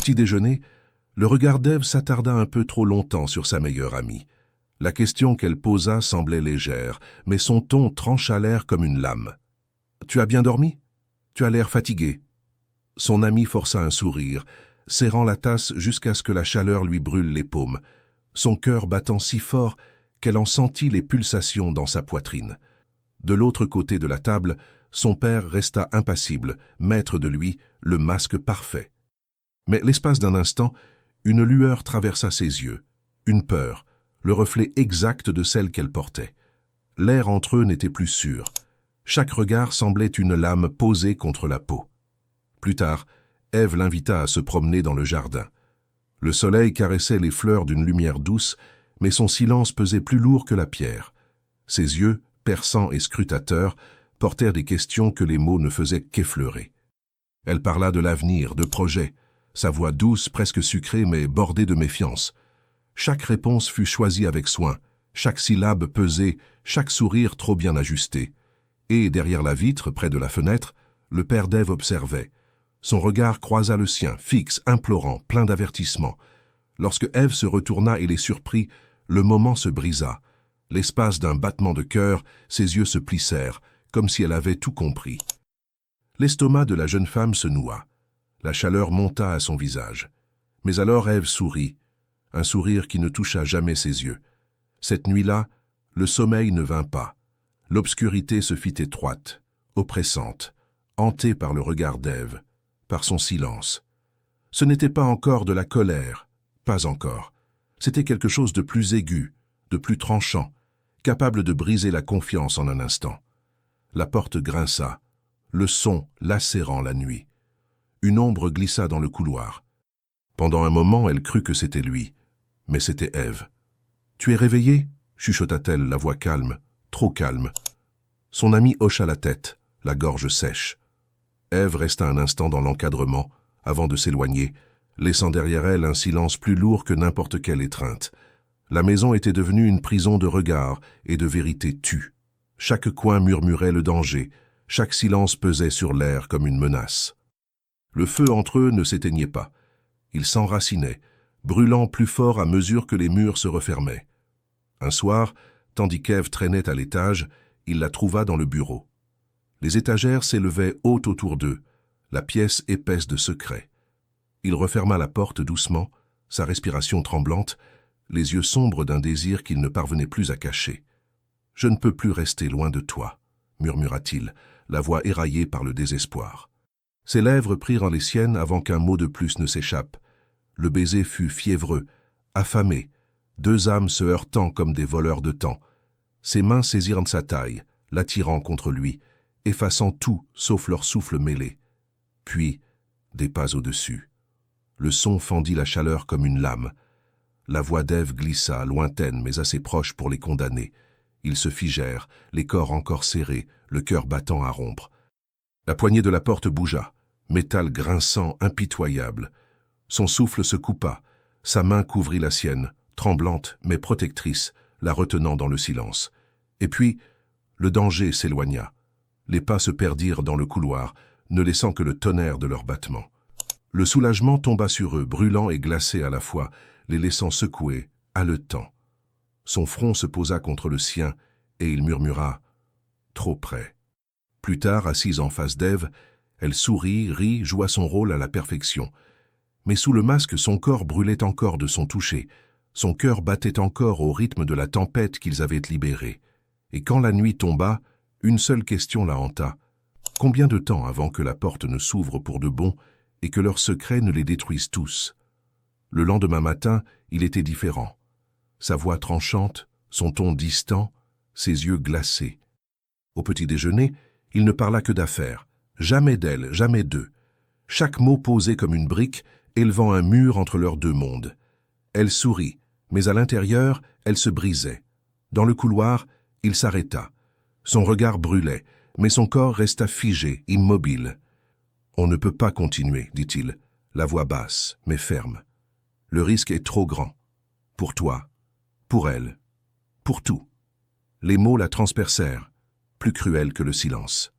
petit déjeuner, le regard d'Ève s'attarda un peu trop longtemps sur sa meilleure amie. La question qu'elle posa semblait légère, mais son ton trancha l'air comme une lame. « Tu as bien dormi? Tu as l'air fatigué. » Son amie força un sourire, serrant la tasse jusqu'à ce que la chaleur lui brûle les paumes, son cœur battant si fort qu'elle en sentit les pulsations dans sa poitrine. De l'autre côté de la table, son père resta impassible, maître de lui, le masque parfait. Mais l'espace d'un instant, une lueur traversa ses yeux, une peur, le reflet exact de celle qu'elle portait. L'air entre eux n'était plus sûr. Chaque regard semblait une lame posée contre la peau. Plus tard, Ève l'invita à se promener dans le jardin. Le soleil caressait les fleurs d'une lumière douce, mais son silence pesait plus lourd que la pierre. Ses yeux, perçants et scrutateurs, portèrent des questions que les mots ne faisaient qu'effleurer. Elle parla de l'avenir, de projets, sa voix douce, presque sucrée, mais bordée de méfiance. Chaque réponse fut choisie avec soin, chaque syllabe pesée, chaque sourire trop bien ajusté. Et, derrière la vitre, près de la fenêtre, le père d'Ève observait. Son regard croisa le sien, fixe, implorant, plein d'avertissement. Lorsque Ève se retourna et les surprit, le moment se brisa. L'espace d'un battement de cœur, ses yeux se plissèrent, comme si elle avait tout compris. L'estomac de la jeune femme se noua. La chaleur monta à son visage. Mais alors Ève sourit, un sourire qui ne toucha jamais ses yeux. Cette nuit-là, le sommeil ne vint pas. L'obscurité se fit étroite, oppressante, hantée par le regard d'Ève, par son silence. Ce n'était pas encore de la colère, pas encore. C'était quelque chose de plus aigu, de plus tranchant, capable de briser la confiance en un instant. La porte grinça, le son lacérant la nuit. Une ombre glissa dans le couloir. Pendant un moment, elle crut que c'était lui, mais c'était Ève. « Tu es réveillée ?» chuchota-t-elle, la voix calme, trop calme. Son amie hocha la tête, la gorge sèche. Ève resta un instant dans l'encadrement, avant de s'éloigner, laissant derrière elle un silence plus lourd que n'importe quelle étreinte. La maison était devenue une prison de regards et de vérité tue. Chaque coin murmurait le danger, chaque silence pesait sur l'air comme une menace. Le feu entre eux ne s'éteignait pas. Il s'enracinait, brûlant plus fort à mesure que les murs se refermaient. Un soir, tandis qu'Ève traînait à l'étage, il la trouva dans le bureau. Les étagères s'élevaient hautes autour d'eux, la pièce épaisse de secrets. Il referma la porte doucement, sa respiration tremblante, les yeux sombres d'un désir qu'il ne parvenait plus à cacher. « Je ne peux plus rester loin de toi », murmura-t-il, la voix éraillée par le désespoir. Ses lèvres prirent les siennes avant qu'un mot de plus ne s'échappe. Le baiser fut fiévreux, affamé, deux âmes se heurtant comme des voleurs de temps. Ses mains saisirent sa taille, l'attirant contre lui, effaçant tout sauf leur souffle mêlé. Puis, des pas au-dessus. Le son fendit la chaleur comme une lame. La voix d'Ève glissa, lointaine mais assez proche pour les condamner. Ils se figèrent, les corps encore serrés, le cœur battant à rompre. La poignée de la porte bougea, métal grinçant, impitoyable. Son souffle se coupa, sa main couvrit la sienne, tremblante mais protectrice, la retenant dans le silence. Et puis, le danger s'éloigna. Les pas se perdirent dans le couloir, ne laissant que le tonnerre de leurs battements. Le soulagement tomba sur eux, brûlant et glacé à la fois, les laissant secoués, haletants. Son front se posa contre le sien, et il murmura « trop près ». Plus tard, assise en face d'Ève, elle sourit, rit, joua son rôle à la perfection. Mais sous le masque, son corps brûlait encore de son toucher, son cœur battait encore au rythme de la tempête qu'ils avaient libérée. Et quand la nuit tomba, une seule question la hanta. Combien de temps avant que la porte ne s'ouvre pour de bon et que leurs secrets ne les détruisent tous? Le lendemain matin, il était différent. Sa voix tranchante, son ton distant, ses yeux glacés. Au petit déjeuner, il ne parla que d'affaires. Jamais d'elle, jamais d'eux. Chaque mot posé comme une brique, élevant un mur entre leurs deux mondes. Elle sourit, mais à l'intérieur, elle se brisait. Dans le couloir, il s'arrêta. Son regard brûlait, mais son corps resta figé, immobile. « On ne peut pas continuer, dit-il, la voix basse, mais ferme. Le risque est trop grand. Pour toi, pour elle, pour tout. » Les mots la transpercèrent, plus cruels que le silence.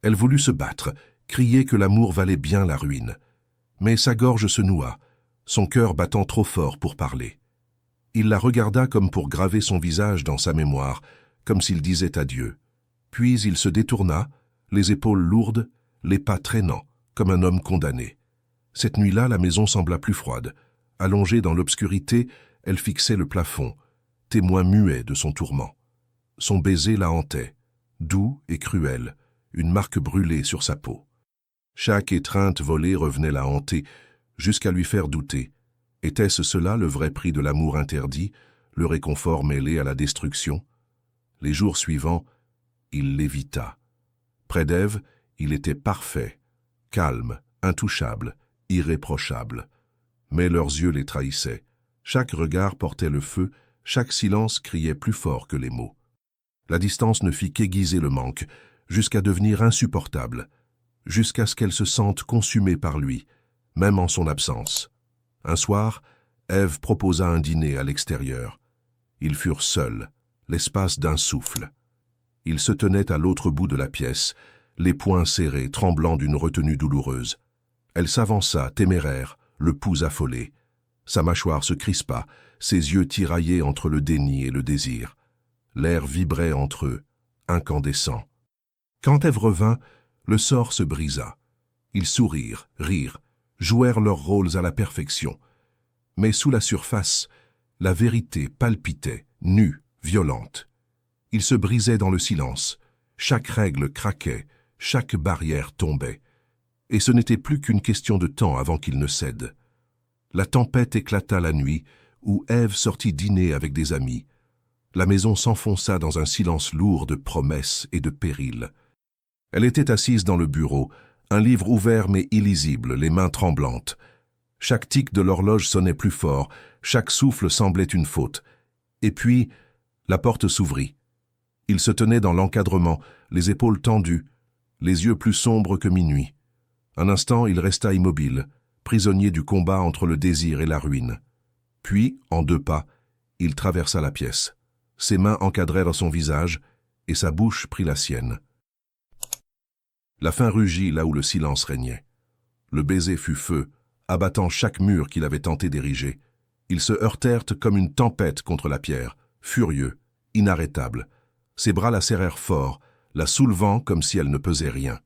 Elle voulut se battre, crier que l'amour valait bien la ruine. Mais sa gorge se noua, son cœur battant trop fort pour parler. Il la regarda comme pour graver son visage dans sa mémoire, comme s'il disait adieu. Puis il se détourna, les épaules lourdes, les pas traînants, comme un homme condamné. Cette nuit-là, la maison sembla plus froide. Allongée dans l'obscurité, elle fixait le plafond, témoin muet de son tourment. Son baiser la hantait, doux et cruel, une marque brûlée sur sa peau. Chaque étreinte volée revenait la hanter, jusqu'à lui faire douter. Était-ce cela le vrai prix de l'amour interdit, le réconfort mêlé à la destruction? Les jours suivants, il l'évita. Près d'Ève, il était parfait, calme, intouchable, irréprochable. Mais leurs yeux les trahissaient. Chaque regard portait le feu, chaque silence criait plus fort que les mots. La distance ne fit qu'aiguiser le manque, jusqu'à devenir insupportable, jusqu'à ce qu'elle se sente consumée par lui, même en son absence. Un soir, Ève proposa un dîner à l'extérieur. Ils furent seuls, l'espace d'un souffle. Il se tenait à l'autre bout de la pièce, les poings serrés, tremblant d'une retenue douloureuse. Elle s'avança, téméraire, le pouls affolé. Sa mâchoire se crispa, ses yeux tiraillés entre le déni et le désir. L'air vibrait entre eux, incandescent. Quand Ève revint, le sort se brisa. Ils sourirent, rirent, jouèrent leurs rôles à la perfection. Mais sous la surface, la vérité palpitait, nue, violente. Ils se brisaient dans le silence. Chaque règle craquait, chaque barrière tombait. Et ce n'était plus qu'une question de temps avant qu'ils ne cèdent. La tempête éclata la nuit, où Ève sortit dîner avec des amis. La maison s'enfonça dans un silence lourd de promesses et de périls. Elle était assise dans le bureau, un livre ouvert mais illisible, les mains tremblantes. Chaque tic de l'horloge sonnait plus fort, chaque souffle semblait une faute. Et puis, la porte s'ouvrit. Il se tenait dans l'encadrement, les épaules tendues, les yeux plus sombres que minuit. Un instant, il resta immobile, prisonnier du combat entre le désir et la ruine. Puis, en 2 pas, il traversa la pièce. Ses mains encadrèrent son visage, et sa bouche prit la sienne. La faim rugit là où le silence régnait. Le baiser fut feu, abattant chaque mur qu'il avait tenté d'ériger. Ils se heurtèrent comme une tempête contre la pierre, furieux, inarrêtables. Ses bras la serrèrent fort, la soulevant comme si elle ne pesait rien.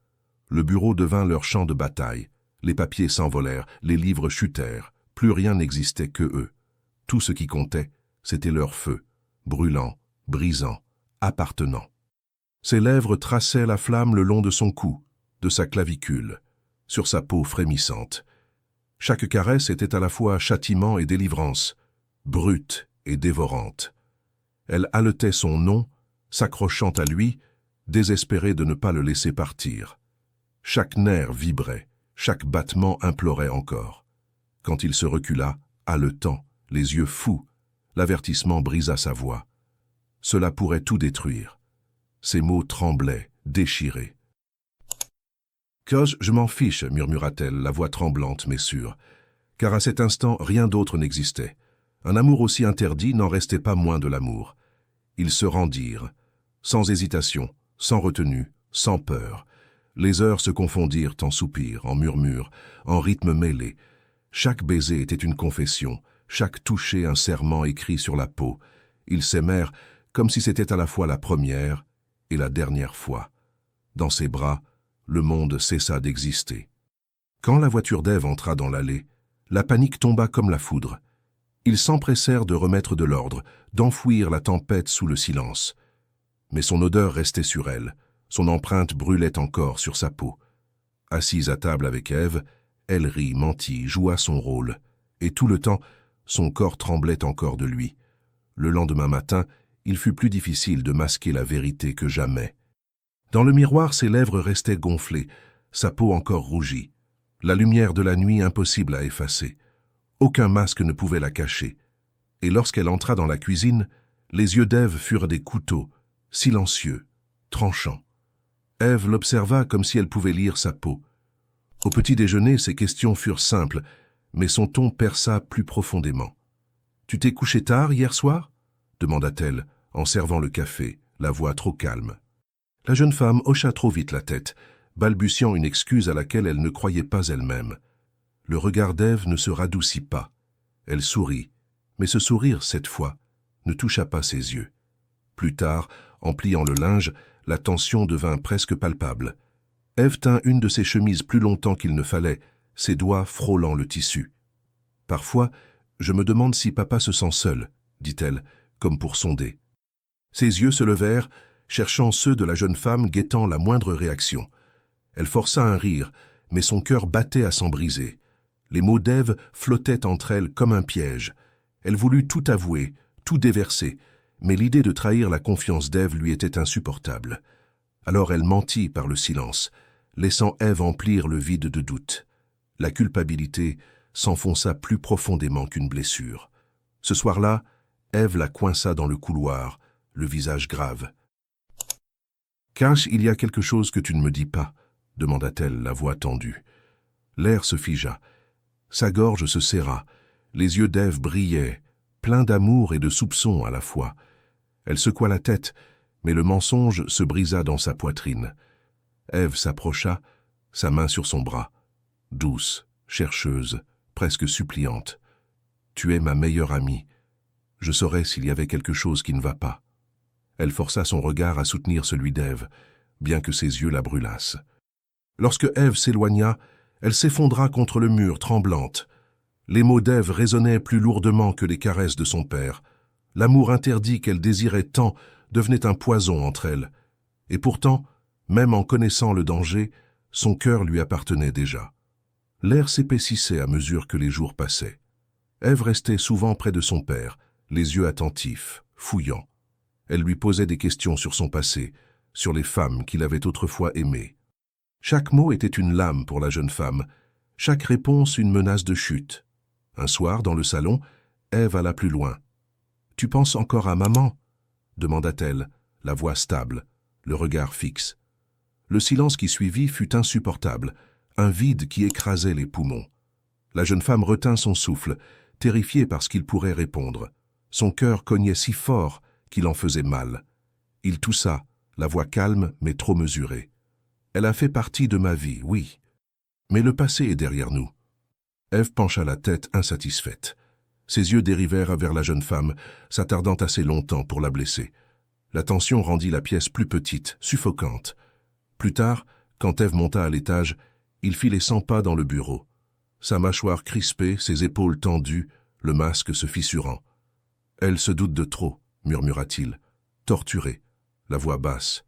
Le bureau devint leur champ de bataille. Les papiers s'envolèrent, les livres chutèrent. Plus rien n'existait que eux. Tout ce qui comptait, c'était leur feu, brûlant, brisant, appartenant. Ses lèvres traçaient la flamme le long de son cou, de sa clavicule, sur sa peau frémissante. Chaque caresse était à la fois châtiment et délivrance, brute et dévorante. Elle haletait son nom, s'accrochant à lui, désespérée de ne pas le laisser partir. Chaque nerf vibrait, chaque battement implorait encore. Quand il se recula, haletant, les yeux fous, l'avertissement brisa sa voix. Cela pourrait tout détruire. Ses mots tremblaient, déchirés. « Cause, je m'en fiche, murmura-t-elle, la voix tremblante mais sûre, car à cet instant rien d'autre n'existait. Un amour aussi interdit n'en restait pas moins de l'amour. Ils se rendirent, sans hésitation, sans retenue, sans peur. Les heures se confondirent en soupirs, en murmures, en rythmes mêlés. Chaque baiser était une confession, chaque toucher un serment écrit sur la peau. Ils s'aimèrent comme si c'était à la fois la première et la dernière fois. Dans ses bras, le monde cessa d'exister. Quand la voiture d'Ève entra dans l'allée, la panique tomba comme la foudre. Ils s'empressèrent de remettre de l'ordre, d'enfouir la tempête sous le silence. Mais son odeur restait sur elle, son empreinte brûlait encore sur sa peau. Assise à table avec Ève, elle rit, mentit, joua son rôle, et tout le temps, son corps tremblait encore de lui. Le lendemain matin, il fut plus difficile de masquer la vérité que jamais. Dans le miroir, ses lèvres restaient gonflées, sa peau encore rougie. La lumière de la nuit impossible à effacer. Aucun masque ne pouvait la cacher. Et lorsqu'elle entra dans la cuisine, les yeux d'Ève furent des couteaux, silencieux, tranchants. Ève l'observa comme si elle pouvait lire sa peau. Au petit déjeuner, ses questions furent simples, mais son ton perça plus profondément. « Tu t'es couché tard hier soir ?» demanda-t-elle, en servant le café, la voix trop calme. La jeune femme hocha trop vite la tête, balbutiant une excuse à laquelle elle ne croyait pas elle-même. Le regard d'Ève ne se radoucit pas. Elle sourit, mais ce sourire, cette fois, ne toucha pas ses yeux. Plus tard, en pliant le linge, la tension devint presque palpable. Ève tint une de ses chemises plus longtemps qu'il ne fallait, ses doigts frôlant le tissu. « Parfois, je me demande si papa se sent seul, » dit-elle, comme pour sonder. Ses yeux se levèrent, cherchant ceux de la jeune femme guettant la moindre réaction. Elle força un rire, mais son cœur battait à s'en briser. Les mots d'Ève flottaient entre elles comme un piège. Elle voulut tout avouer, tout déverser, mais l'idée de trahir la confiance d'Ève lui était insupportable. Alors elle mentit par le silence, laissant Ève emplir le vide de doute. La culpabilité s'enfonça plus profondément qu'une blessure. Ce soir-là, Ève la coinça dans le couloir, le visage grave. « Cash, il y a quelque chose que tu ne me dis pas ?» demanda-t-elle, la voix tendue. L'air se figea. Sa gorge se serra. Les yeux d'Ève brillaient, pleins d'amour et de soupçons à la fois. Elle secoua la tête, mais le mensonge se brisa dans sa poitrine. Ève s'approcha, sa main sur son bras. Douce, chercheuse, presque suppliante. « Tu es ma meilleure amie. Je saurais s'il y avait quelque chose qui ne va pas. » Elle força son regard à soutenir celui d'Ève, bien que ses yeux la brûlassent. Lorsque Ève s'éloigna, elle s'effondra contre le mur, tremblante. Les mots d'Ève résonnaient plus lourdement que les caresses de son père. L'amour interdit qu'elle désirait tant devenait un poison entre elles. Et pourtant, même en connaissant le danger, son cœur lui appartenait déjà. L'air s'épaississait à mesure que les jours passaient. Ève restait souvent près de son père, les yeux attentifs, fouillants. Elle lui posait des questions sur son passé, sur les femmes qu'il avait autrefois aimées. Chaque mot était une lame pour la jeune femme, chaque réponse une menace de chute. Un soir, dans le salon, Ève alla plus loin. « Tu penses encore à maman ?» demanda-t-elle, la voix stable, le regard fixe. Le silence qui suivit fut insupportable, un vide qui écrasait les poumons. La jeune femme retint son souffle, terrifiée par ce qu'il pourrait répondre. Son cœur cognait si fort qu'il en faisait mal. Il toussa, la voix calme mais trop mesurée. « Elle a fait partie de ma vie, oui. Mais le passé est derrière nous. » Ève pencha la tête insatisfaite. Ses yeux dérivèrent vers la jeune femme, s'attardant assez longtemps pour la blesser. La tension rendit la pièce plus petite, suffocante. Plus tard, quand Ève monta à l'étage, il fit les 100 pas dans le bureau. Sa mâchoire crispée, ses épaules tendues, le masque se fissurant. « Elle se doute de trop », murmura-t-il, torturé, la voix basse.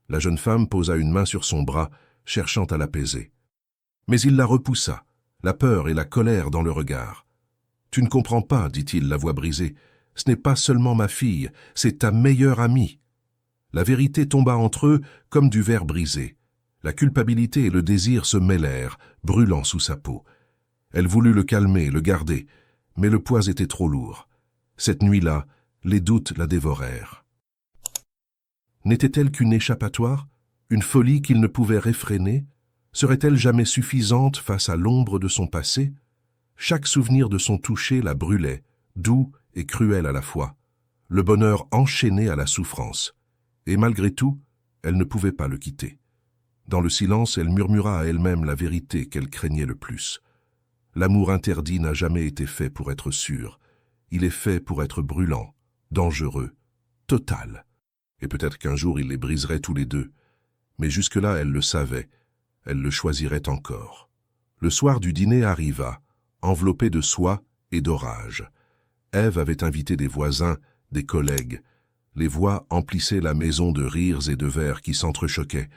La jeune femme posa une main sur son bras, cherchant à l'apaiser. Mais il la repoussa, la peur et la colère dans le regard. « Tu ne comprends pas, dit-il, la voix brisée. Ce n'est pas seulement ma fille, c'est ta meilleure amie. » La vérité tomba entre eux comme du verre brisé. La culpabilité et le désir se mêlèrent, brûlant sous sa peau. Elle voulut le calmer, le garder, mais le poids était trop lourd. Cette nuit-là, les doutes la dévorèrent. N'était-elle qu'une échappatoire, une folie qu'il ne pouvait réfréner? Serait-elle jamais suffisante face à l'ombre de son passé? Chaque souvenir de son toucher la brûlait, doux et cruel à la fois. Le bonheur enchaîné à la souffrance. Et malgré tout, elle ne pouvait pas le quitter. Dans le silence, elle murmura à elle-même la vérité qu'elle craignait le plus. L'amour interdit n'a jamais été fait pour être sûr. Il est fait pour être brûlant, dangereux, total. Et peut-être qu'un jour il les briserait tous les deux. Mais jusque-là, elle le savait. Elle le choisirait encore. Le soir du dîner arriva, enveloppé de soie et d'orage. Ève avait invité des voisins, des collègues. Les voix emplissaient la maison de rires et de verres qui s'entrechoquaient.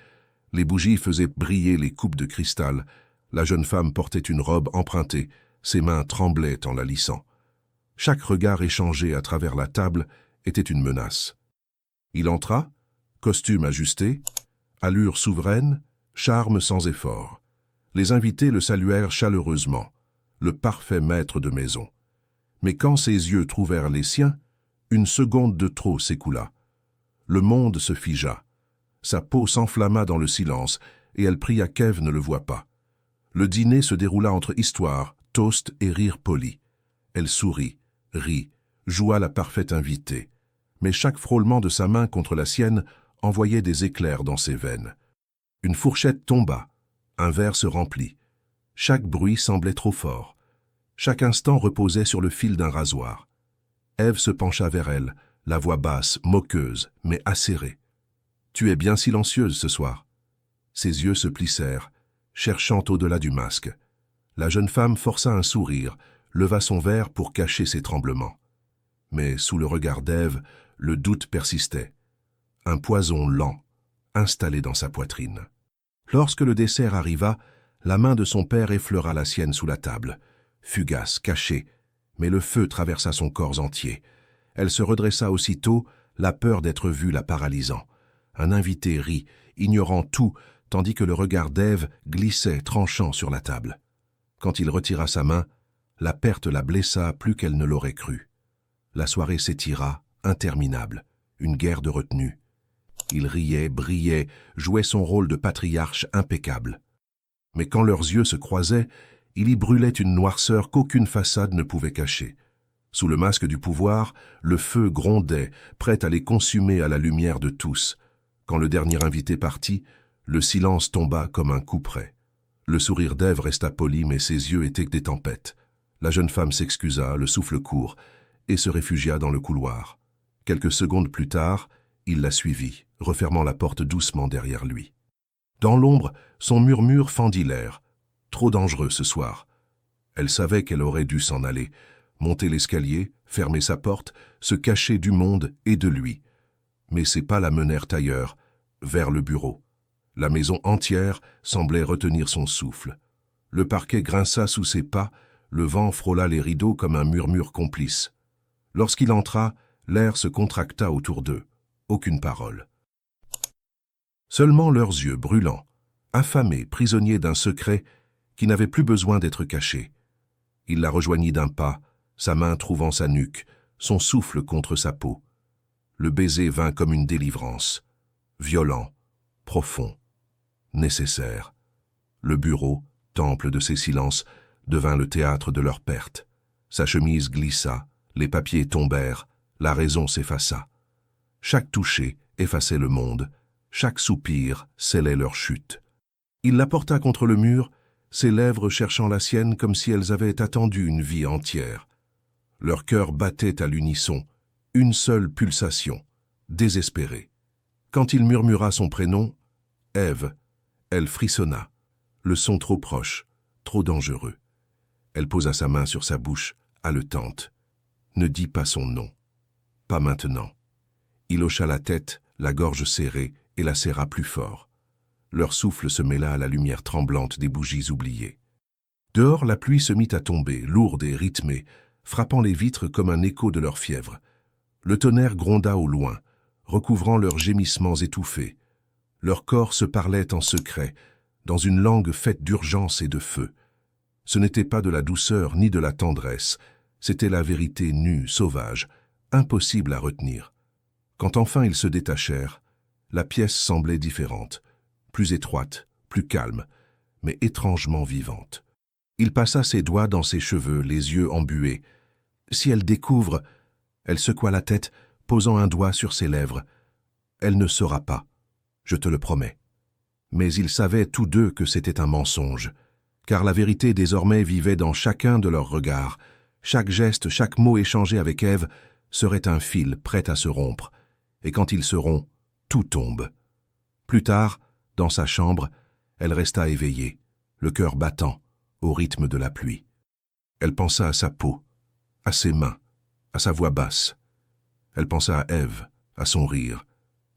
Les bougies faisaient briller les coupes de cristal. La jeune femme portait une robe empruntée. Ses mains tremblaient en la lissant. Chaque regard échangé à travers la table était une menace. Il entra, costume ajusté, allure souveraine, charme sans effort. Les invités le saluèrent chaleureusement, le parfait maître de maison. Mais quand ses yeux trouvèrent les siens, une seconde de trop s'écoula. Le monde se figea. Sa peau s'enflamma dans le silence, et elle pria qu'Ève ne le voie pas. Le dîner se déroula entre histoire, toast et rire poli. Elle sourit, rit, joua la parfaite invitée. Mais chaque frôlement de sa main contre la sienne envoyait des éclairs dans ses veines. Une fourchette tomba, un verre se remplit. Chaque bruit semblait trop fort. Chaque instant reposait sur le fil d'un rasoir. Ève se pencha vers elle, la voix basse, moqueuse, mais acérée. « Tu es bien silencieuse ce soir. » Ses yeux se plissèrent, cherchant au-delà du masque. La jeune femme força un sourire, leva son verre pour cacher ses tremblements. Mais sous le regard d'Ève, le doute persistait. Un poison lent, installé dans sa poitrine. Lorsque le dessert arriva, la main de son père effleura la sienne sous la table. Fugace, cachée, mais le feu traversa son corps entier. Elle se redressa aussitôt, la peur d'être vue la paralysant. Un invité rit, ignorant tout, tandis que le regard d'Ève glissait, tranchant sur la table. Quand il retira sa main, la perte la blessa plus qu'elle ne l'aurait cru. La soirée s'étira, interminable, une guerre de retenue. Il riait, brillait, jouait son rôle de patriarche impeccable. Mais quand leurs yeux se croisaient, il y brûlait une noirceur qu'aucune façade ne pouvait cacher. Sous le masque du pouvoir, le feu grondait, prêt à les consumer à la lumière de tous. Quand le dernier invité partit, le silence tomba comme un couperet. Le sourire d'Ève resta poli, mais ses yeux étaient des tempêtes. La jeune femme s'excusa, le souffle court, et se réfugia dans le couloir. Quelques secondes plus tard, il la suivit, refermant la porte doucement derrière lui. Dans l'ombre, son murmure fendit l'air. Trop dangereux ce soir. Elle savait qu'elle aurait dû s'en aller, monter l'escalier, fermer sa porte, se cacher du monde et de lui. Mais ses pas la menèrent ailleurs, vers le bureau. La maison entière semblait retenir son souffle. Le parquet grinça sous ses pas, le vent frôla les rideaux comme un murmure complice. Lorsqu'il entra, l'air se contracta autour d'eux. Aucune parole. Seulement leurs yeux brûlants, affamés, prisonniers d'un secret qui n'avait plus besoin d'être caché. Il la rejoignit d'un pas, sa main trouvant sa nuque, son souffle contre sa peau. Le baiser vint comme une délivrance, violent, profond, nécessaire. Le bureau, temple de ses silences, devint le théâtre de leur perte. Sa chemise glissa, les papiers tombèrent, la raison s'effaça. Chaque toucher effaçait le monde, chaque soupir scellait leur chute. Il la porta contre le mur, ses lèvres cherchant la sienne comme si elles avaient attendu une vie entière. Leur cœur battait à l'unisson, une seule pulsation, désespérée. Quand il murmura son prénom, Ève, elle frissonna, le son trop proche, trop dangereux. Elle posa sa main sur sa bouche, haletante. Ne dis pas son nom. Pas maintenant. Il hocha la tête, la gorge serrée, et la serra plus fort. Leur souffle se mêla à la lumière tremblante des bougies oubliées. Dehors, la pluie se mit à tomber, lourde et rythmée, frappant les vitres comme un écho de leur fièvre. Le tonnerre gronda au loin, recouvrant leurs gémissements étouffés. Leurs corps se parlaient en secret, dans une langue faite d'urgence et de feu. Ce n'était pas de la douceur ni de la tendresse, c'était la vérité nue, sauvage, impossible à retenir. Quand enfin ils se détachèrent, la pièce semblait différente, plus étroite, plus calme, mais étrangement vivante. Il passa ses doigts dans ses cheveux, les yeux embués. Si elle découvre... Elle secoua la tête, posant un doigt sur ses lèvres. Elle ne saura pas, je te le promets. Mais ils savaient tous deux que c'était un mensonge, car la vérité désormais vivait dans chacun de leurs regards. Chaque geste, chaque mot échangé avec Ève serait un fil prêt à se rompre, et quand ils se rompt, tout tombe. Plus tard, dans sa chambre, elle resta éveillée, le cœur battant, au rythme de la pluie. Elle pensa à sa peau, à ses mains, à sa voix basse. Elle pensa à Ève, à son rire,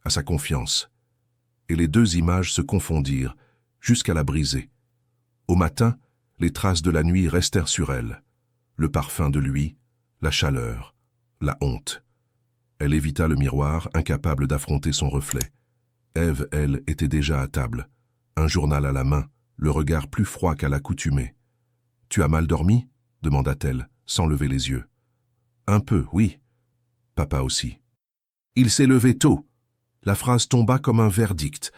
à sa confiance. Et les deux images se confondirent, jusqu'à la briser. Au matin, les traces de la nuit restèrent sur elle. Le parfum de lui, la chaleur, la honte. Elle évita le miroir, incapable d'affronter son reflet. Ève, elle, était déjà à table, un journal à la main, le regard plus froid qu'à l'accoutumée. « Tu as mal dormi ?» demanda-t-elle, sans lever les yeux. « Un peu, oui. Papa aussi. » Il s'est levé tôt. La phrase tomba comme un verdict.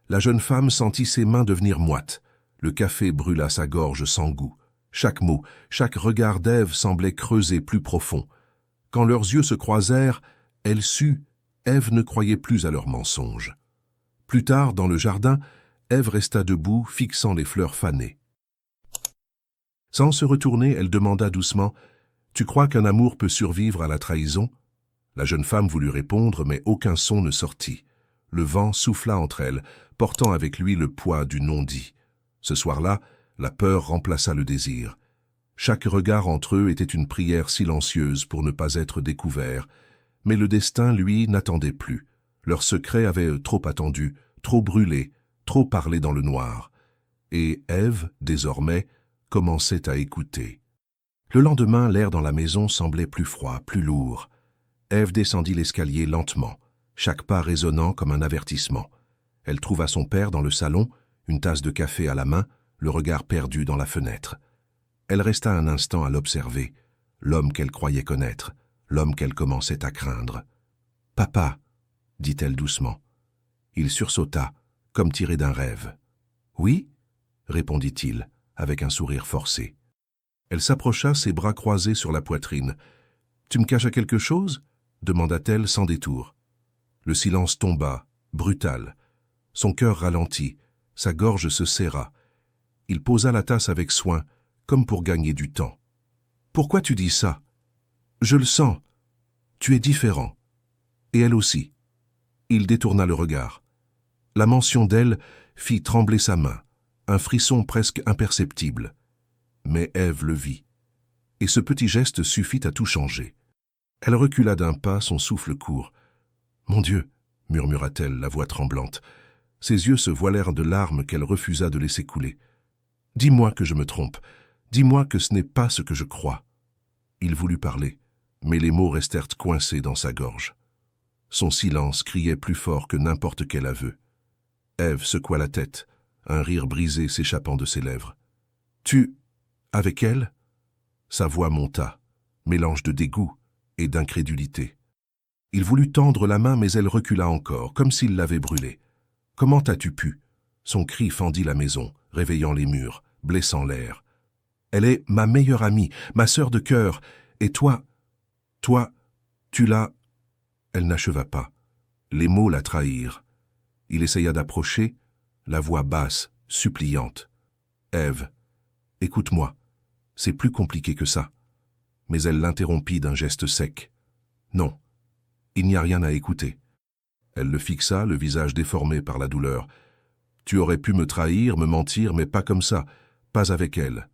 La jeune femme sentit ses mains devenir moites. Le café brûla sa gorge sans goût. Chaque mot, chaque regard d'Ève semblait creuser plus profond. Quand leurs yeux se croisèrent, elle sut, Ève ne croyait plus à leurs mensonges. Plus tard, dans le jardin, Ève resta debout, fixant les fleurs fanées. Sans se retourner, elle demanda doucement « Tu crois qu'un amour peut survivre à la trahison ?» La jeune femme voulut répondre, mais aucun son ne sortit. Le vent souffla entre elles, portant avec lui le poids du non-dit. Ce soir-là, la peur remplaça le désir. Chaque regard entre eux était une prière silencieuse pour ne pas être découvert. Mais le destin, lui, n'attendait plus. Leur secret avait trop attendu, trop brûlé, trop parlé dans le noir. Et Ève, désormais, commençait à écouter. Le lendemain, l'air dans la maison semblait plus froid, plus lourd. Ève descendit l'escalier lentement, chaque pas résonnant comme un avertissement. Elle trouva son père dans le salon, une tasse de café à la main, le regard perdu dans la fenêtre. Elle resta un instant à l'observer, l'homme qu'elle croyait connaître, l'homme qu'elle commençait à craindre. « Papa !» dit-elle doucement. Il sursauta, comme tiré d'un rêve. « Oui ?» répondit-il, avec un sourire forcé. Elle s'approcha, ses bras croisés sur la poitrine. « Tu me caches quelque chose ?» demanda-t-elle sans détour. Le silence tomba, brutal. Son cœur ralentit, sa gorge se serra. Il posa la tasse avec soin, comme pour gagner du temps. « Pourquoi tu dis ça ? Je le sens. Tu es différent. Et elle aussi. » Il détourna le regard. La mention d'elle fit trembler sa main, un frisson presque imperceptible. Mais Ève le vit. Et ce petit geste suffit à tout changer. Elle recula d'un pas, son souffle court. « Mon Dieu !» murmura-t-elle, la voix tremblante. Ses yeux se voilèrent de larmes qu'elle refusa de laisser couler. « Dis-moi que je me trompe. Dis-moi que ce n'est pas ce que je crois. » Il voulut parler, mais les mots restèrent coincés dans sa gorge. Son silence criait plus fort que n'importe quel aveu. Ève secoua la tête, un rire brisé s'échappant de ses lèvres. « Tu... avec elle ?» Sa voix monta, mélange de dégoût et d'incrédulité. Il voulut tendre la main, mais elle recula encore, comme s'il l'avait brûlée. « Comment as-tu pu ?» Son cri fendit la maison, réveillant les murs, blessant l'air. « Elle est ma meilleure amie, ma sœur de cœur, et toi, tu l'as... » Elle n'acheva pas. Les mots la trahirent. Il essaya d'approcher, la voix basse, suppliante. « Ève, écoute-moi, c'est plus compliqué que ça. » Mais elle l'interrompit d'un geste sec. « Non, il n'y a rien à écouter. » Elle le fixa, le visage déformé par la douleur. « Tu aurais pu me trahir, me mentir, mais pas comme ça, pas avec elle. »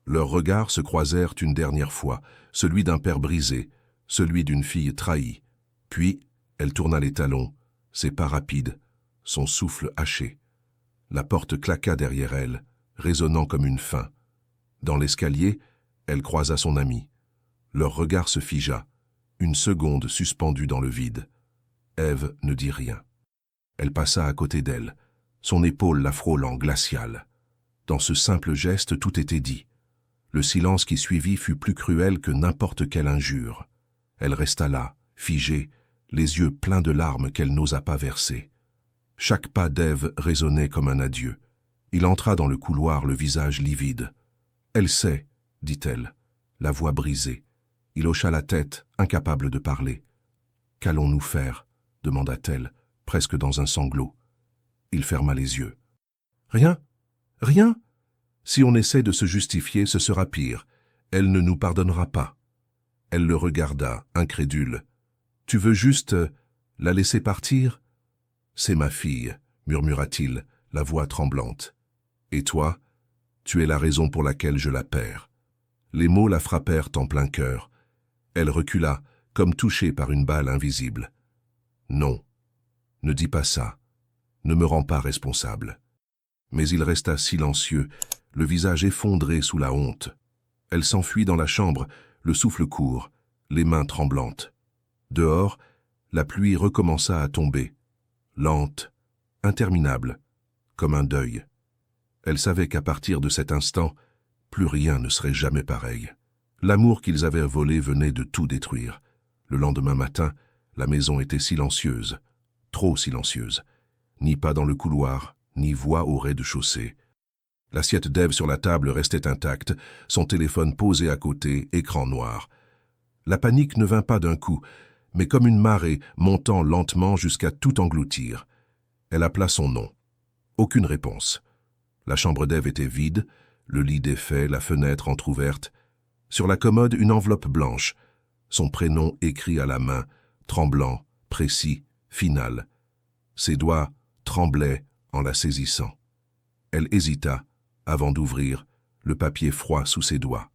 Leurs regards se croisèrent une dernière fois, celui d'un père brisé, celui d'une fille trahie. Puis, elle tourna les talons, ses pas rapides, son souffle haché. La porte claqua derrière elle, résonnant comme une faim. Dans l'escalier, elle croisa son ami. Leur regard se figea, une seconde suspendue dans le vide. Ève ne dit rien. Elle passa à côté d'elle, son épaule la frôlant glaciale. Dans ce simple geste, tout était dit. Le silence qui suivit fut plus cruel que n'importe quelle injure. Elle resta là, figée, les yeux pleins de larmes qu'elle n'osa pas verser. Chaque pas d'Ève résonnait comme un adieu. Il entra dans le couloir, le visage livide. « Elle sait, » dit-elle, la voix brisée. Il hocha la tête, incapable de parler. « Qu'allons-nous faire ?» demanda-t-elle, presque dans un sanglot. Il ferma les yeux. « Rien ? Rien ? Si on essaie de se justifier, ce sera pire. Elle ne nous pardonnera pas. » Elle le regarda, incrédule. « Tu veux juste la laisser partir ?»« C'est ma fille, » murmura-t-il, la voix tremblante. « Et toi, tu es la raison pour laquelle je la perds. » Les mots la frappèrent en plein cœur. Elle recula, comme touchée par une balle invisible. « Non, ne dis pas ça. Ne me rends pas responsable. » Mais il resta silencieux, le visage effondré sous la honte. Elle s'enfuit dans la chambre, le souffle court, les mains tremblantes. Dehors, la pluie recommença à tomber, lente, interminable, comme un deuil. Elle savait qu'à partir de cet instant, plus rien ne serait jamais pareil. L'amour qu'ils avaient volé venait de tout détruire. Le lendemain matin, la maison était silencieuse, trop silencieuse. Ni pas dans le couloir, ni voix au rez-de-chaussée. L'assiette d'Ève sur la table restait intacte, son téléphone posé à côté, écran noir. La panique ne vint pas d'un coup, mais comme une marée montant lentement jusqu'à tout engloutir. Elle appela son nom. Aucune réponse. La chambre d'Ève était vide, Le lit défait, la fenêtre entr'ouverte. Sur la commode, une enveloppe blanche. Son prénom écrit à la main, tremblant, précis, final. Ses doigts tremblaient en la saisissant. Elle hésita, avant d'ouvrir, le papier froid sous ses doigts.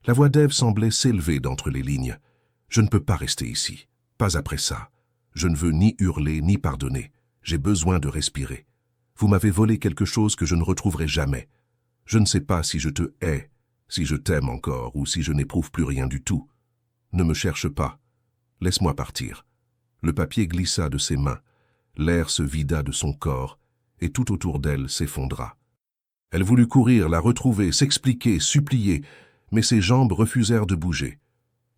La voix d'Ève semblait s'élever d'entre les lignes. « Je ne peux pas rester ici. Pas après ça. Je ne veux ni hurler, ni pardonner. J'ai besoin de respirer. Vous m'avez volé quelque chose que je ne retrouverai jamais. Je ne sais pas si je te hais, si je t'aime encore ou si je n'éprouve plus rien du tout. Ne me cherche pas. Laisse-moi partir. » Le papier glissa de ses mains. L'air se vida de son corps et tout autour d'elle s'effondra. Elle voulut courir, la retrouver, s'expliquer, supplier, mais ses jambes refusèrent de bouger.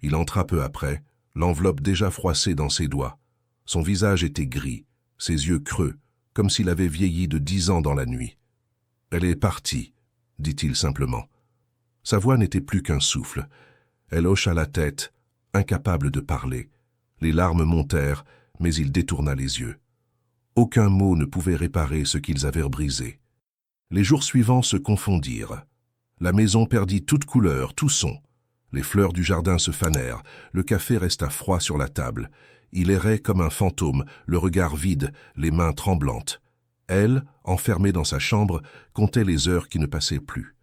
Il entra peu après, l'enveloppe déjà froissée dans ses doigts. Son visage était gris, ses yeux creux, comme s'il avait vieilli de 10 ans dans la nuit. « Elle est partie », dit-il simplement. Sa voix n'était plus qu'un souffle. Elle hocha la tête, incapable de parler. Les larmes montèrent, mais il détourna les yeux. Aucun mot ne pouvait réparer ce qu'ils avaient brisé. Les jours suivants se confondirent. La maison perdit toute couleur, tout son. Les fleurs du jardin se fanèrent, le café resta froid sur la table. Il errait comme un fantôme, le regard vide, les mains tremblantes. Elle, enfermée dans sa chambre, comptait les heures qui ne passaient plus.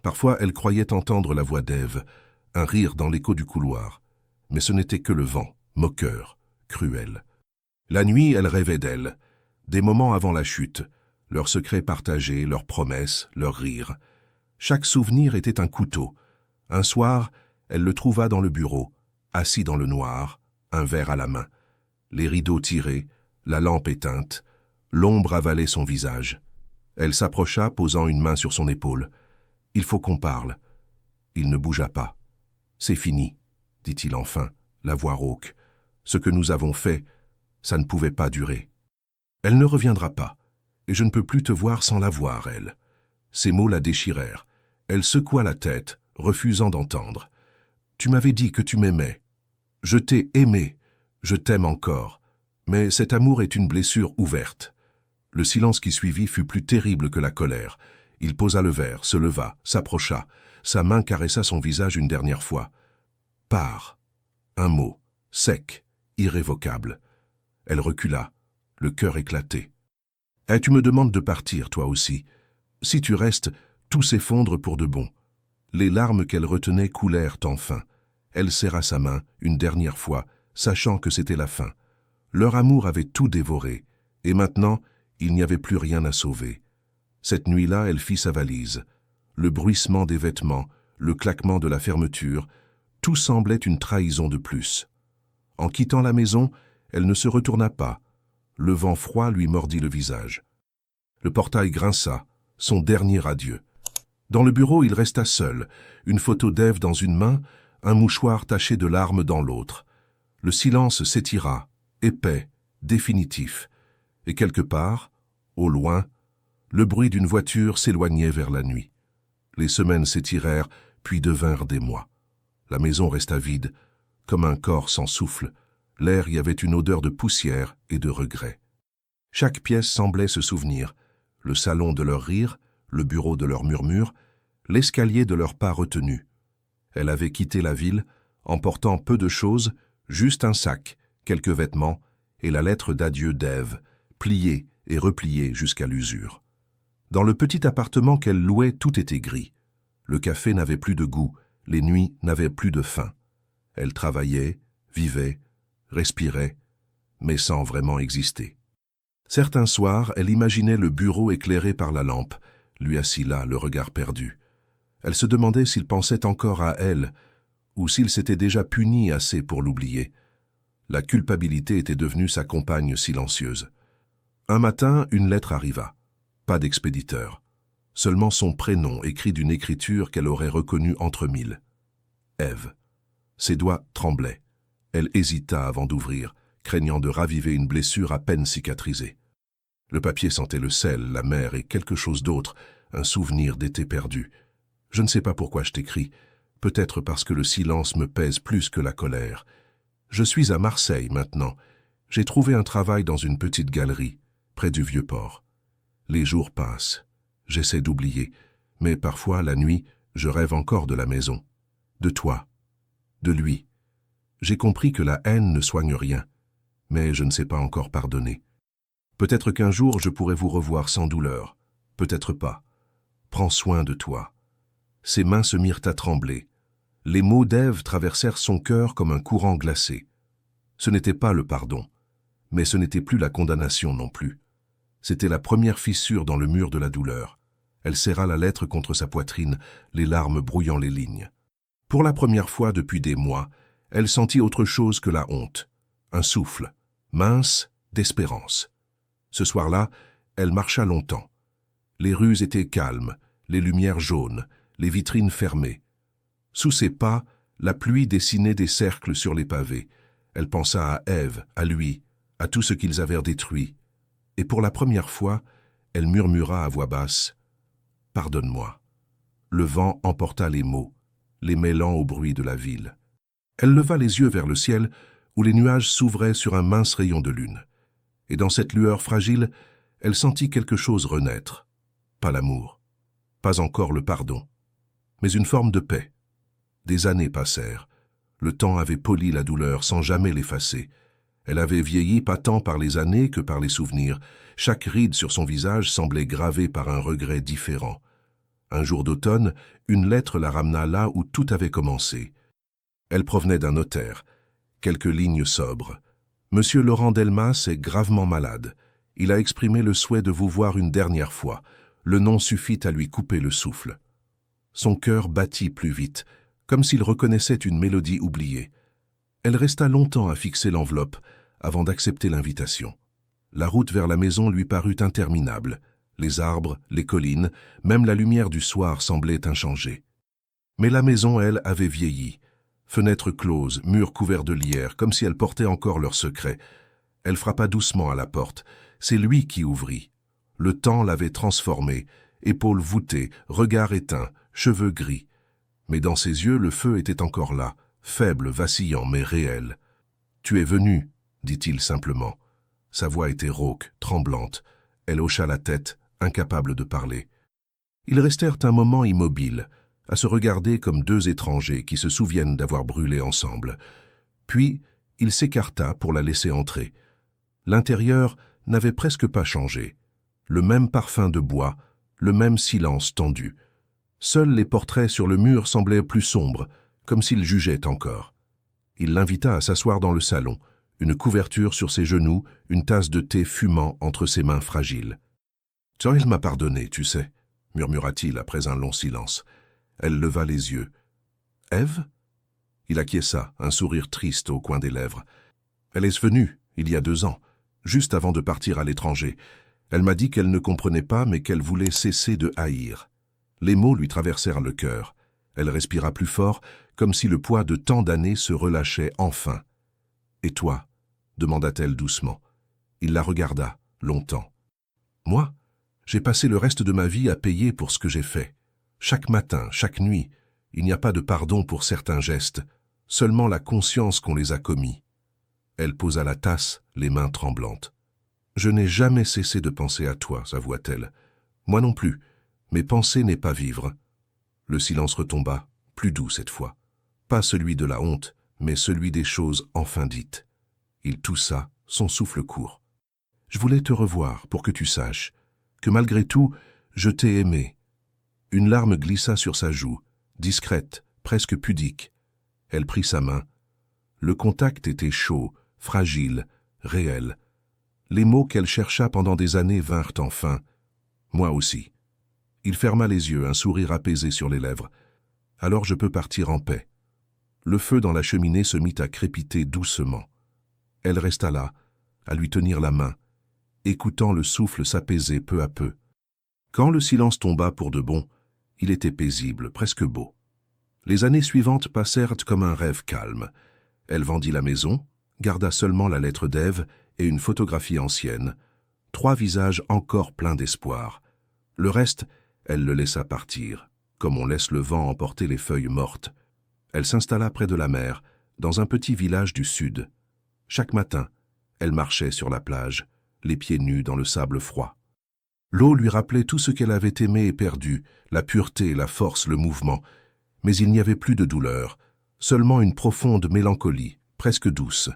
Parfois, elle croyait entendre la voix d'Ève, un rire dans l'écho du couloir. Mais ce n'était que le vent, moqueur, cruel. La nuit, elle rêvait d'elle, des moments avant la chute, leurs secrets partagés, leurs promesses, leurs rires. Chaque souvenir était un couteau. Un soir, elle le trouva dans le bureau, assis dans le noir, un verre à la main. Les rideaux tirés, la lampe éteinte, l'ombre avalait son visage. Elle s'approcha, posant une main sur son épaule. « Il faut qu'on parle. » Il ne bougea pas. « C'est fini, » dit-il enfin, la voix rauque. « Ce que nous avons fait, ça ne pouvait pas durer. Elle ne reviendra pas, et je ne peux plus te voir sans la voir, elle. » Ces mots la déchirèrent. Elle secoua la tête, refusant d'entendre. « Tu m'avais dit que tu m'aimais. Je t'ai aimé. Je t'aime encore. Mais cet amour est une blessure ouverte. » Le silence qui suivit fut plus terrible que la colère. Il posa le verre, se leva, s'approcha. Sa main caressa son visage une dernière fois. « Pars. » Un mot, sec, irrévocable. Elle recula, le cœur éclaté. « Eh, tu me demandes de partir, toi aussi. Si tu restes, tout s'effondre pour de bon. » Les larmes qu'elle retenait coulèrent enfin. Elle serra sa main, une dernière fois, sachant que c'était la fin. Leur amour avait tout dévoré, et maintenant, il n'y avait plus rien à sauver. Cette nuit-là, elle fit sa valise. Le bruissement des vêtements, le claquement de la fermeture, tout semblait une trahison de plus. En quittant la maison, elle ne se retourna pas. Le vent froid lui mordit le visage. Le portail grinça, son dernier adieu. Dans le bureau, il resta seul, une photo d'Ève dans une main, un mouchoir taché de larmes dans l'autre. Le silence s'étira, épais, définitif, et quelque part, au loin, le bruit d'une voiture s'éloignait vers la nuit. Les semaines s'étirèrent, puis devinrent des mois. La maison resta vide, comme un corps sans souffle. L'air y avait une odeur de poussière et de regret. Chaque pièce semblait se souvenir, le salon de leur rire, le bureau de leur murmure, l'escalier de leurs pas retenus. Elle avait quitté la ville, emportant peu de choses, juste un sac, quelques vêtements et la lettre d'adieu d'Ève, pliée et repliée jusqu'à l'usure. Dans le petit appartement qu'elle louait, tout était gris. Le café n'avait plus de goût, les nuits n'avaient plus de faim. Elle travaillait, vivait, respirait, mais sans vraiment exister. Certains soirs, elle imaginait le bureau éclairé par la lampe, lui assis là, le regard perdu. Elle se demandait s'il pensait encore à elle, ou s'il s'était déjà puni assez pour l'oublier. La culpabilité était devenue sa compagne silencieuse. Un matin, une lettre arriva. Pas d'expéditeur. Seulement son prénom écrit d'une écriture qu'elle aurait reconnue entre mille. Ève. Ses doigts tremblaient. Elle hésita avant d'ouvrir, craignant de raviver une blessure à peine cicatrisée. Le papier sentait le sel, la mer et quelque chose d'autre, un souvenir d'été perdu. Je ne sais pas pourquoi je t'écris, peut-être parce que le silence me pèse plus que la colère. Je suis à Marseille maintenant. J'ai trouvé un travail dans une petite galerie, près du Vieux-Port. Les jours passent. J'essaie d'oublier, Mais parfois, la nuit, je rêve encore de la maison, de toi, de lui. J'ai compris que la haine ne soigne rien, mais je ne sais pas encore pardonner. Peut-être qu'un jour je pourrai vous revoir sans douleur, peut-être pas. Prends soin de toi. » Ses mains se mirent à trembler. Les mots d'Ève traversèrent son cœur comme un courant glacé. Ce n'était pas le pardon, mais ce n'était plus la condamnation non plus. C'était la première fissure dans le mur de la douleur. Elle serra la lettre contre sa poitrine, les larmes brouillant les lignes. Pour la première fois depuis des mois, elle sentit autre chose que la honte. Un souffle, mince, d'espérance. Ce soir-là, elle marcha longtemps. Les rues étaient calmes, les lumières jaunes, les vitrines fermées. Sous ses pas, la pluie dessinait des cercles sur les pavés. Elle pensa à Ève, à lui, à tout ce qu'ils avaient détruit. Et pour la première fois, elle murmura à voix basse « Pardonne-moi ». Le vent emporta les mots, les mêlant au bruit de la ville. Elle leva les yeux vers le ciel, où les nuages s'ouvraient sur un mince rayon de lune. Et dans cette lueur fragile, elle sentit quelque chose renaître. Pas l'amour, pas encore le pardon, mais une forme de paix. Des années passèrent. Le temps avait poli la douleur sans jamais l'effacer. Elle avait vieilli pas tant par les années que par les souvenirs. Chaque ride sur son visage semblait gravée par un regret différent. Un jour d'automne, une lettre la ramena là où tout avait commencé. Elle provenait d'un notaire. Quelques lignes sobres. « Monsieur Laurent Delmas est gravement malade. Il a exprimé le souhait de vous voir une dernière fois. Le nom suffit à lui couper le souffle. » Son cœur battit plus vite, comme s'il reconnaissait une mélodie oubliée. Elle resta longtemps à fixer l'enveloppe avant d'accepter l'invitation. La route vers la maison lui parut interminable. Les arbres, les collines, même la lumière du soir semblait inchangée. Mais la maison, elle, avait vieilli. Fenêtres closes, murs couverts de lierre, comme si elle portait encore leurs secrets. Elle frappa doucement à la porte. C'est lui qui ouvrit. Le temps l'avait transformé, épaules voûtées, regard éteint, cheveux gris. Mais dans ses yeux, le feu était encore là, faible, vacillant, mais réel. « Tu es venu, » dit-il simplement. Sa voix était rauque, tremblante. Elle hocha la tête, incapable de parler. Ils restèrent un moment immobiles, à se regarder comme deux étrangers qui se souviennent d'avoir brûlé ensemble. Puis, il s'écarta pour la laisser entrer. L'intérieur n'avait presque pas changé. Le même parfum de bois, le même silence tendu. Seuls les portraits sur le mur semblaient plus sombres, comme s'ils jugeaient encore. Il l'invita à s'asseoir dans le salon, une couverture sur ses genoux, une tasse de thé fumant entre ses mains fragiles. « Il m'a pardonné, tu sais », murmura-t-il après un long silence. Elle leva les yeux. « Ève ?» Il acquiesça, un sourire triste au coin des lèvres. « Elle est venue, il y a 2 ans, juste avant de partir à l'étranger. Elle m'a dit qu'elle ne comprenait pas, mais qu'elle voulait cesser de haïr. » Les mots lui traversèrent le cœur. Elle respira plus fort, comme si le poids de tant d'années se relâchait enfin. « Et toi ?» demanda-t-elle doucement. Il la regarda, longtemps. « Moi, j'ai passé le reste de ma vie à payer pour ce que j'ai fait. Chaque matin, chaque nuit, il n'y a pas de pardon pour certains gestes, seulement la conscience qu'on les a commis. » Elle posa la tasse, les mains tremblantes. « Je n'ai jamais cessé de penser à toi, » s'avoua-t-elle. « Moi non plus, mais penser n'est pas vivre. » Le silence retomba, plus doux cette fois. Pas celui de la honte, mais celui des choses enfin dites. Il toussa, son souffle court. « Je voulais te revoir pour que tu saches que malgré tout, je t'ai aimé. » Une larme glissa sur sa joue, discrète, presque pudique. Elle prit sa main. Le contact était chaud, fragile, réel. Les mots qu'elle chercha pendant des années vinrent enfin. Moi aussi. Il ferma les yeux, un sourire apaisé sur les lèvres. Alors je peux partir en paix. Le feu dans la cheminée se mit à crépiter doucement. Elle resta là, à lui tenir la main, écoutant le souffle s'apaiser peu à peu. Quand le silence tomba pour de bon, il était paisible, presque beau. Les années suivantes passèrent comme un rêve calme. Elle vendit la maison, garda seulement la lettre d'Ève et une photographie ancienne, 3 visages encore pleins d'espoir. Le reste, elle le laissa partir, comme on laisse le vent emporter les feuilles mortes. Elle s'installa près de la mer, dans un petit village du sud. Chaque matin, elle marchait sur la plage, les pieds nus dans le sable froid. L'eau lui rappelait tout ce qu'elle avait aimé et perdu, la pureté, la force, le mouvement. Mais il n'y avait plus de douleur, seulement une profonde mélancolie, presque douce.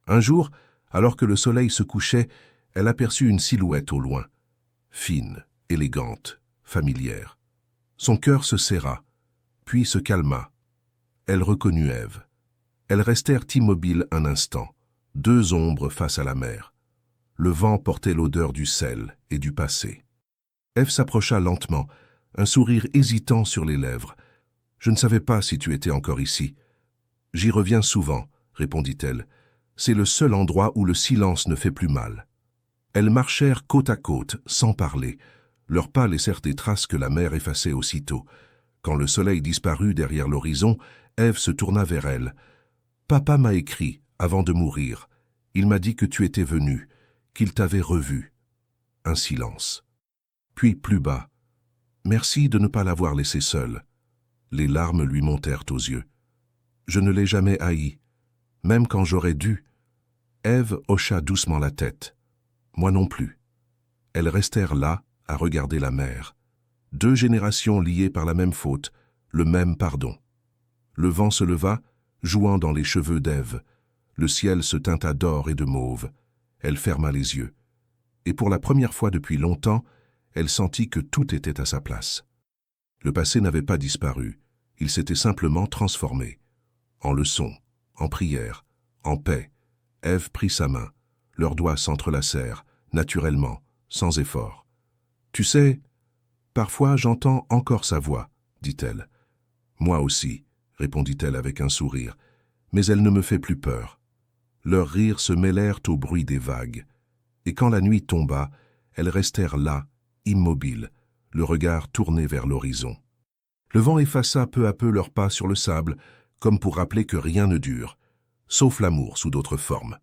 Un jour, alors que le soleil se couchait, elle aperçut une silhouette au loin, fine, élégante, familière. Son cœur se serra, puis se calma. Elle reconnut Ève. Elles restèrent immobiles un instant, deux ombres face à la mer. Le vent portait l'odeur du sel et du passé. Ève s'approcha lentement, un sourire hésitant sur les lèvres. « Je ne savais pas si tu étais encore ici. »« J'y reviens souvent, » répondit-elle. « C'est le seul endroit où le silence ne fait plus mal. » Elles marchèrent côte à côte, sans parler. Leurs pas laissèrent des traces que la mer effaçait aussitôt. Quand le soleil disparut derrière l'horizon, Ève se tourna vers elle. « Papa m'a écrit, avant de mourir. Il m'a dit que tu étais venue, qu'il t'avait revue. » Un silence. Puis plus bas. « Merci de ne pas l'avoir laissée seule. » Les larmes lui montèrent aux yeux. « Je ne l'ai jamais haï, même quand j'aurais dû. » Ève hocha doucement la tête. « Moi non plus. » Elles restèrent là, à regarder la mer. Deux générations liées par la même faute, le même pardon. Le vent se leva, jouant dans les cheveux d'Ève. Le ciel se teinta d'or et de mauve. Elle ferma les yeux. Et pour la première fois depuis longtemps, elle sentit que tout était à sa place. Le passé n'avait pas disparu, il s'était simplement transformé. En leçon, en prière, en paix, Ève prit sa main. Leurs doigts s'entrelacèrent, naturellement, sans effort. « Tu sais, parfois j'entends encore sa voix, » dit-elle. « Moi aussi, » répondit-elle avec un sourire, « mais elle ne me fait plus peur. » Leurs rires se mêlèrent au bruit des vagues. Et quand la nuit tomba, elles restèrent là, immobiles, le regard tourné vers l'horizon. Le vent effaça peu à peu leurs pas sur le sable, comme pour rappeler que rien ne dure, sauf l'amour sous d'autres formes.